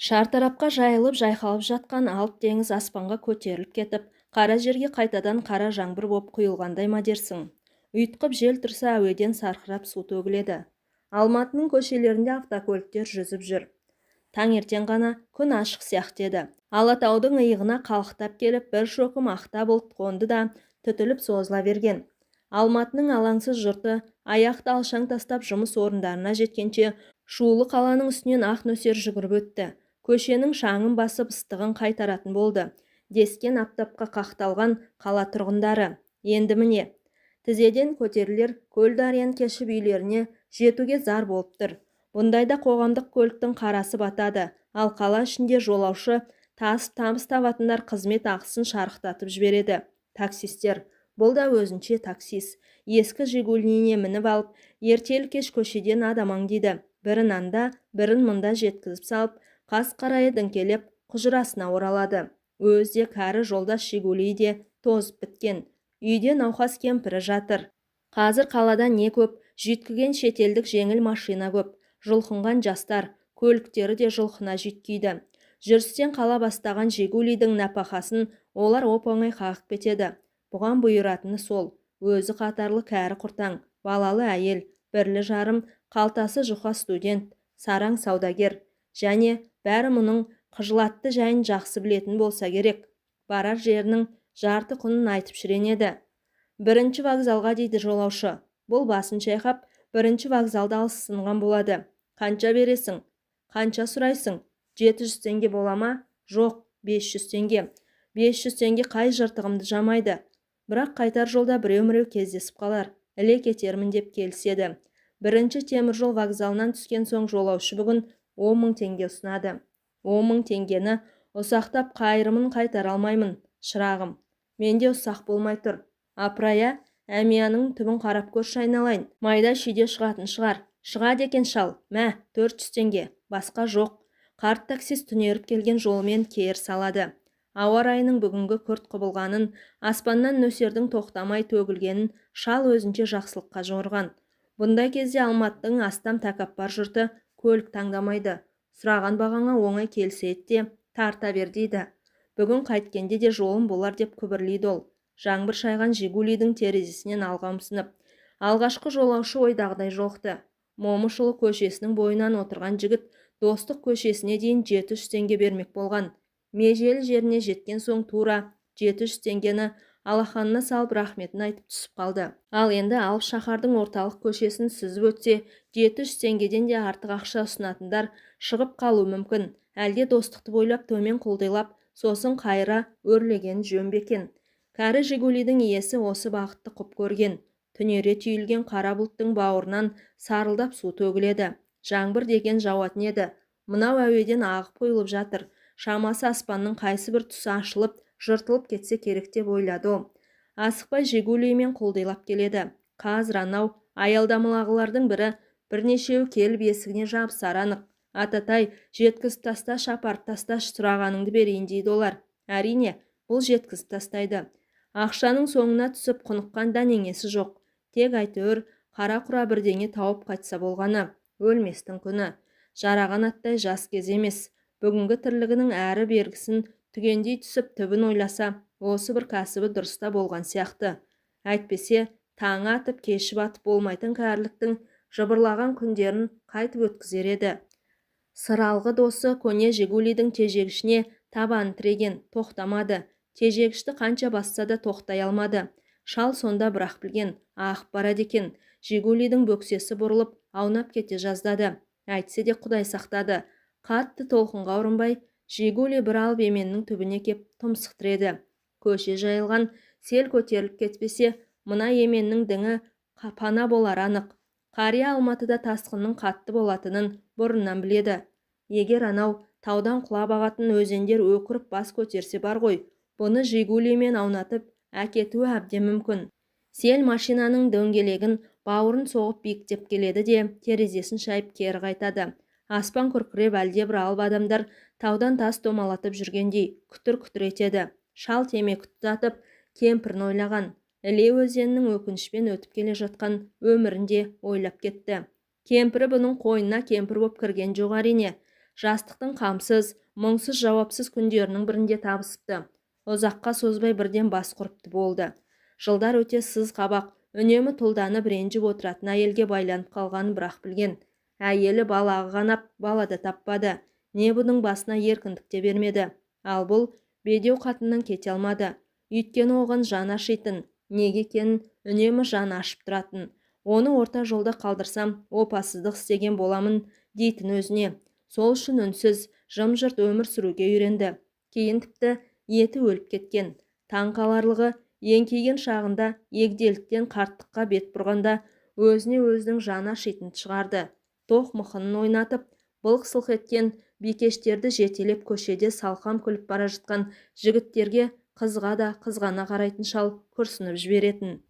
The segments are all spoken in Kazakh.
Шартарапқа жайылып жайқалып жатқан алып теңіз аспанға көтеріліп кетіп, қара жерге қайтадан қара жаңбыр боп құйылғандай ма дерсің. Ұйтқып жел тұрса әуеден сарқырап су төгіледі. Алматының көшелерінде автокөліктер жүзіп жүр. Таңертең ғана күн ашық сияқты еді. Алатаудың иығына қалықтап келіп, бір шоқым ақта бұлт қонды да түтіліп созыла берген. Алматының алаңсыз жұрты аяқты алшаң тастап жұмыс орындарына жеткенше шулы қаланың үстінен ақ нөсер жүгіріп өтті. Көшенің шаңын басып ыстығын қайтаратын болды. Дескен аптапқа қақталған қала тұрғындары. Енді міне, тізеден көтерілер көл дариян кешіп үйлеріне жетуге зар болып тұр. Бұндайда қоғамдық көліктің қарасы батады, ал қала ішінде жолаушы табыс табатындар қызмет ақысын шарықтатып жібереді. Таксистер, бұл да өзінше таксист. Ескі Жигулине мініп алып, ертелі-кеш көшеден адам аңдиды. Бірін анда, бірін мұнда жеткізіп салып, қас қарайы діңкелеп құжырасына оралады. Өзде кәрі жолдас Жигулиде тозып біткен. Үйде науқас кемпірі жатыр. Қазір қалада не көп, жүйткіген шетелдік жеңіл машина көп. Жұлқынған жастар, көліктері де жұлқына жүйткиді. Жүрістен қала бастаған Жигулидің нәпақасын олар оп-оңай қағып кетеді. Бұған бұйыратыны сол. Өзі қатарлы кәрі құртаң, балалы әйел, бірлі жарым, қалтасы жұқа студент, сараң саудагер. Және бәрі мұның қыжылатты жайын жақсы білетін болса керек. Барар жерінің жарты құнын айтып шіренеді. Бірінші вокзалға дейді жолаушы. Бұл басын шайқап, бірінші вокзалда алсынған болады. Қанша бересің? Қанша сұрайсың? 700 теңге бола ма? Жоқ, 500 теңге. 500 теңге қай жыртығымды жамайды. Бірақ қайтар жолда біреу-міреу кездесіп қалар. Іле кетермін деп келіседі. Бірінші теміржол вокзалынан түскен соң жолаушы бүгін 10 мың теңге ұсынады. 10 мың теңгені ұсақтап қайырымын қайтара алмаймын, шырағым. Менде ұсақ болмай тұр. Апырая, әмияның түбін қарап көрші айналайын. Майда шүйде шығатын шығар. Шығады екен шал. Мә, 400 теңге. Басқа жоқ. Қарт таксист түнеріп келген жолымен кер салады. Ауа райының бүгінгі күрт құбылғанын, аспаннан нөсердің тоқтамай төгілгенін шал өзінше жақсылыққа жорған. Бұндай кезде Алматының астам тәкаппар жұрты көлік таңдамайды. Сұраған бағаңа оңай келсейді де тарта бер дейді. Бүгін қайткенде де жолым болар деп күбірлейді ол. Жаңбыр шайған Жигулидің терезесінен алға ұмсынып. Алғашқы жолаушы ойдағыдай жоқты. Момышұлы көшесінің бойынан отырған жігіт Достық көшесіне дейін 700 теңге бермек болған. Межелі жеріне жеткен соң тура 700 теңгені алақанына салып рахметін айтып түсіп қалды. Ал енді алып шаһардың орталық көшесін сүзіп өтсе, 700 теңгеден де артық ақша ұсынатындар шығып қалу мүмкін. Әлде Достықты бойлап төмен құлдилап, сосын қайыра өрлеген жөн бе екен. Кәрі Жигулидің иесі осы бағытты құп көрген. Түнере түйілген қара бұлттың бауырынан сарылдап су төгіледі. Жаңбыр деген жауатын еді. Мынау әуеден ағып қойылып жатыр. Шамасы аспанның қайсы бір тұсы ашылып, жыртылып кетсе керек деп ойлады ол. Асықпай Жигулимен құлдилап келеді. Қазір анау аялдамалағылардың бірнешеуі келіп есігіне жабысар анық. Ататай, жеткізіп таста, шапарып таста, сұрағаныңды берейін дейді олар. Әрине, бұл жеткізіп тастайды. Ақшаның соңына түсіп құныққан дәнеңесі жоқ. Тек әйтеуір қара-құра бірдеңе тауып қайтса болғаны. Өлместің күні. Жараған аттай жас кез емес. Бүгінгі тірлігінің әрі бергісін түгендей түсіп түбін ойласа, осы бір кәсібі дұрыста болған сияқты. Әйтпесе, таңы атып кеші батып болмайтын кәріліктің жыбырлаған күндерін қайтып өткізер еді. Сыралғы досы көне Жигулидің тежегішіне табан тіреген, тоқтамады. Тежегішті қанша басса да тоқтай алмады. Шал сонда бірақ білген, ағып барады екен. Жигулидің бөксесі бұрылып, аунап кете жаздады. Әйтсе де Құдай сақтады. Қатты толқынға ұрынбай, Жигули бір алып еменнің түбіне кеп тұмсықтыреді. Көше жайылған, сел көтеріліп кетпесе, мына еменнің діңі пана болар анық. Қария Алматыда тасқынның қатты болатынын бұрыннан біледі. Егер анау таудан құлап ағатын өзендер өкіріп бас көтерсе бар ғой, бұны Жигулимен аунатып әкетуі әбден мүмкін. Сел машинаның дөңгелегін бауырын соғып биіктеп келеді де терезесін шайып кері қайтады. Аспан күркіреп әлде бір алып адамдар таудан тас домалатып жүргендей күтір-күтір етеді. Шал темекі тұтатып кемпірін ойлаған. Іле өзенінің өкінішпен өтіп келе жатқан өмірінде ойлап кетті. Кемпірі бұның қойнына кемпір боп кірген жоқ әрине. Жастықтың қамсыз, мұңсыз жауапсыз күндерінің бірінде табысыпты. Ұзаққа созбай бірден бас құрыпты болды. Жылдар өте сыз қабақ, үнемі тұлданып ренжіп отыратын әйелге байланып қалғанын бірақ білген. Әйелі балағы қанап, балада таппады. Не бұның басына еркіндік те бермеді. Ал бұл бедеу қатыннан кете алмады. Үйткені оған жан ашитын, неге екенін үнемі жан ашып тұратын. Оны орта жолда қалдырсам, опасыздық істеген боламын дейтін өзіне. Сол үшін үнсіз, жым-жырт өмір сүруге үйренді. Кейін тіпті еті өліп кеткен. Таң қаларлығы, еңкейген шағында егделіктен қарттыққа бет бұрғанда өзіне өзінің жаны ашитын шығарды. Тоқ мықынын ойнатып, былқ-сылқ еткен бикештерді жетелеп көшеде салқам күліп бара жатқан жігіттерге қызға да қызғана қарайтын шал күрсініп жіберетін.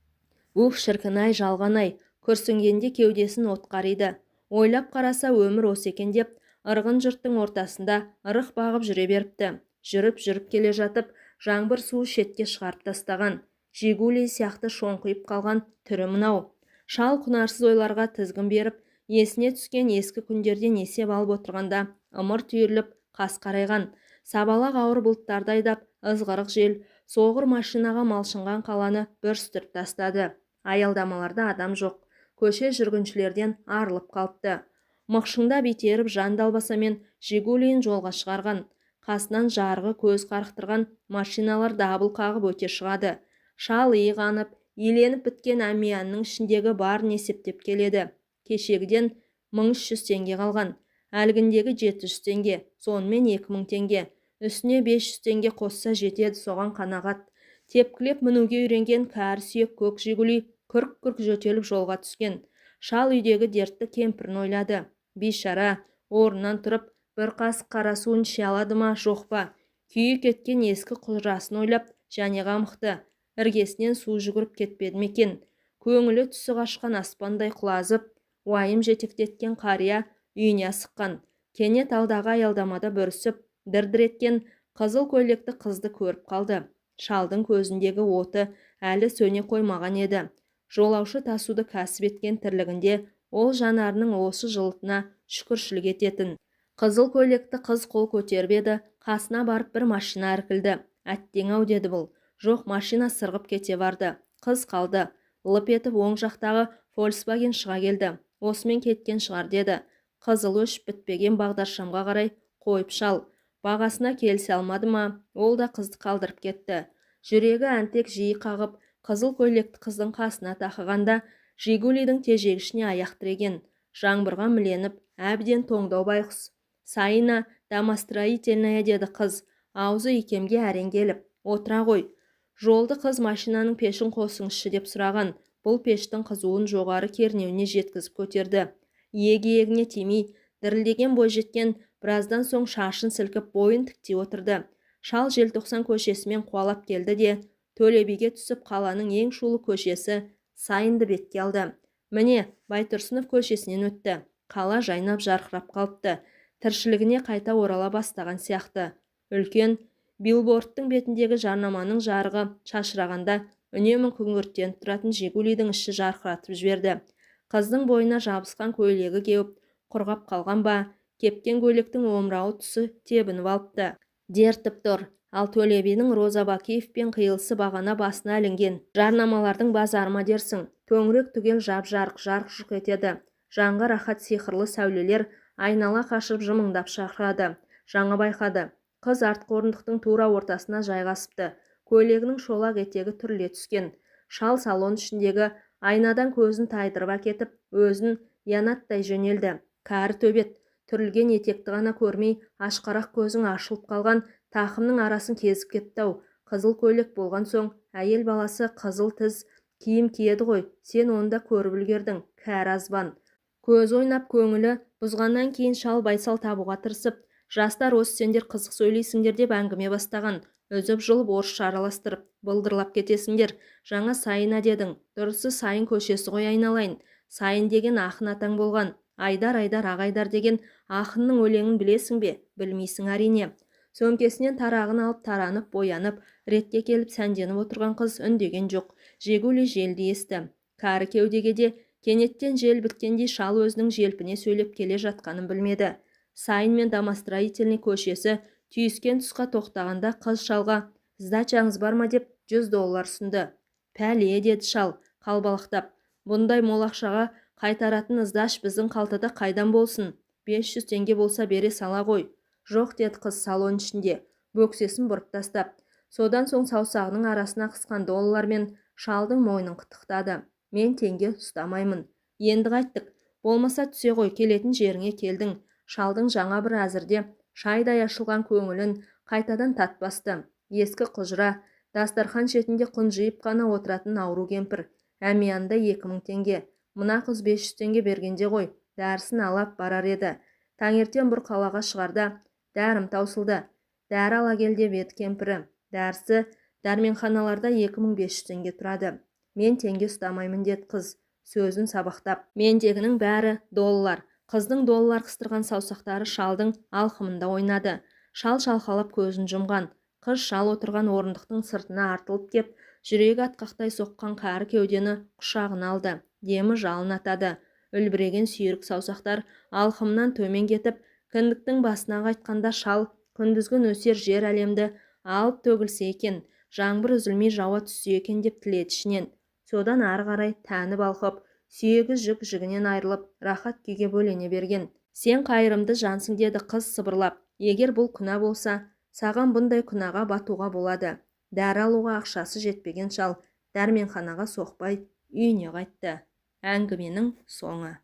Ух, шіркін-ай, жалған-ай, күрсінгенде кеудесін от қариды. Ойлап қараса өмір осы екен деп, ырғын жұрттың ортасында ырық бағып жүре беріпті. Жүріп келе жатып, жаңбыр суы шетке шығарып тастаған. Жигули сияқты шоңқиып қалған түрі мынау. Шал құнарсыз ойларға тізгін беріп, есіне түскен ескі күндерден есеп алып отырғанда ымырт үйіріліп қас қарайған. Сабалақ ауыр бұлттарды айдап, ызғырық жел соғыр машинаға малшынған қаланы бүрістіріп тастады. Аялдамаларда адам жоқ. Көше жүргіншілерден арылып қалыпты. Мықшыңда битеріп жан далбасамен Жигулиін жолға шығарған. Қасынан жарғы көз қарықтырған машиналар дабыл қағып өте шығады. Шал иығанып, еленіп біткен әмиянның ішіндегі барын есептеп келеді. Кешегіден 1300 теңге қалған. Әлгіндегі 700 теңге, сонымен 2000 теңге. Үстіне 500 теңге қосса жетеді, соған қанағат. Тепкілеп мінуге үйренген кәрі сүйек көк Жигули күрк-күрк жөтеліп жолға түскен. Шал үйдегі дертті кемпірін ойлады. Бейшара, орнынан тұрып, бір қасық қара суын іше алады ма, жоқ па? Күйі кеткен ескі құжырасын ойлап, және қамықты. Іргесінен су жүгіріп кетпеді ме екен? Көңілі түсі қашқан аспандай құлазып, уайым жетектеткен қария үйіне асыққан. Кенет алдағы аялдамада бүрісіп, дір-дір еткен қызыл көйлекті қызды көріп қалды. Шалдың көзіндегі оты әлі сөне қоймаған еді. Жолаушы тасуды кәсіп еткен тірлігінде ол жанарының осы жылытына шүкіршілік ететін. Қызыл көйлекті қыз қол көтеріп еді, қасына барып бір машина іркілді. Әттең-ау деді бұл. Жоқ, машина сырғып кете барды. Қыз қалды. Лып етіп оң жақтағы Volkswagen шыға келді. Осымен кеткен шығар деді. Қызыл өшіп бітпеген бағдаршамға қарай қойып шал. Бағасына келісе алмады ма, ол да қызды қалдырып кетті. Жүрегі әнтек жиі қағып, қызыл көйлекті қыздың қасына тақығанда Жигулидің тежегішіне аяқ тіреген. Жаңбырға міленіп, әбден тоңдау байқұс. Сайына домостроительная деді қыз. Аузы икемге әрең келіп. Отыра ғой. Жолды қыз машинаның пешін қосыңызшы деп сұраған. Бұл пештің қызуын жоғары кернеуіне жеткізіп көтерді. Иегі-иегіне тимей, дірілдеген бойжеткен біраздан соң шашын сілкіп бойын тіктей отырды. Шал Желтоқсан көшесімен қуалап келді де, Төле биге түсіп қаланың ең шулы көшесі Сайынды бетке алды. Міне, Байтұрсынов көшесінен өтті. Қала жайнап жарқырап қалыпты. Тіршілігіне қайта орала бастаған сияқты. Үлкен билбордтың бетіндегі жарнаманың жарығы шашырағанда үнемі күңгірттеніп тұратын Жигулидің іші жарқыратып жіберді. Қыздың бойына жабысқан көйлегі кеуіп, құрғап қалған ба, кепкен көйлектің омырауы тұсы тебініп алыпты. Дертіп тұр. Ал Төле бидің Роза Бакиевпен қиылысы бағана басына ілінген. Жарнамалардың базары ма дерсің? Төңірек түгел жарқ-жұрқ етеді. Жанға рахат сиқырлы сәулелер айнала қашып жымыңдап шақырады. Жаңа байқады. Қыз артқы орындықтың тура ортасына жайғасыпты. Көйлегінің шолақ етегі түріле түскен. Шал салон ішіндегі айнадан көзін тайдырып әкетіп, өзін янаттай жөнелді. Кәрі төбет, түрілген етекті ғана көрмей, ашқарақ көзің ашылып қалған тақымның арасын кезіп кетті-ау. Қызыл көйлек болған соң, әйел баласы қызыл тіз киім киеді ғой, сен онда көріп үлгердің, кәрі азбан. Көз ойнап көңілі бұзғаннан кейін шал байсал табуға тырысып, жастар осы сендер қызық сөйлейсіңдер деп әңгіме бастаған. Үзіп жұлып орысша араластырып, былдырлап кетесіңдер. Жаңа Сайына дедің, дұрысы Сайын көшесі ғой айналайын. Сайын деген ақын атаң болған. Айдар ағайдар деген ақынның өлеңін білесің бе? Білмейсің әрине. Сөмкесінен тарағын алып таранып, боянып, ретке келіп сәнденіп отырған қыз үндеген жоқ. Жигули желді есті. Кәрі кеудеге де кенеттен жел біткендей шал өзінің желпіне сөйлеп келе жатқанын білмеді. Сайын мен Домостроительный көшесі түйіскен тұсқа тоқтағанда қыз шалға «Сдачаңыз бар ма?» деп $100 ұсынды. «Пәле», деді шал қалбалақтап. «Бұндай мол ақшаға қайтаратын ыздач біздің қалтада қайдан болсын? 500 теңге болса бере сала ғой». «Жоқ», деді қыз салон ішінде, бөксесін бұрып тастап. Содан соң саусағының арасына қысқан доллармен шалдың мойнын қытықтады. «Мен теңге ұстамаймын. Енді қайттық. Болмаса түсе ғой, келетін жеріңе келдің». Шалдың жаңа бір әзірде шайдай ашылған көңілін қайтадан татбасты. Ескі құжыра, дастархан шетінде қынжиып қана отыратын ауру кемпір. Әмиянда 2000 теңге. Мына қыз 500 теңге бергенде ғой, дәрісін алап барар еді. Таңертең бір қалаға шығарда, «Дәрім таусылды. Дәрі ала кел» деп еді кемпірі. Дәрісі дәрменханаларда 2500 теңге тұрады. «Мен теңге ұстамаймын», деді қыз, сөзін сабақтап. «Мендегінің бәрі доллар». Қыздың доллар қыстырған саусақтары шалдың алқымында ойнады. Шал шалқалап көзін жұмған. Қыз шал отырған орындықтың сыртына артылып кеп, жүрегі атқақтай соққан қары кеудені құшағына алды. Демі жалын атады. Үлбіреген сүйірік саусақтар алқымнан төмен кетіп, кіндіктің басына қайтқанда шал күндізгі нөсер жер әлемді алып төгілсе екен, жаңбыр үзілмей жауа түссе екен деп тіледі ішінен. Содан ары қарай тәні балқып, сүйегі жүк-жүгінен айырылып, рахат күйге бөлене берген. «Сен қайырымды жансың», деді қыз сыбырлап. «Егер бұл күнә болса, саған бұндай күнәға батуға болады». Дәрі алуға ақшасы жетпеген шал дәрменханаға соқпай үйіне қайтты. Әңгіменің соңы.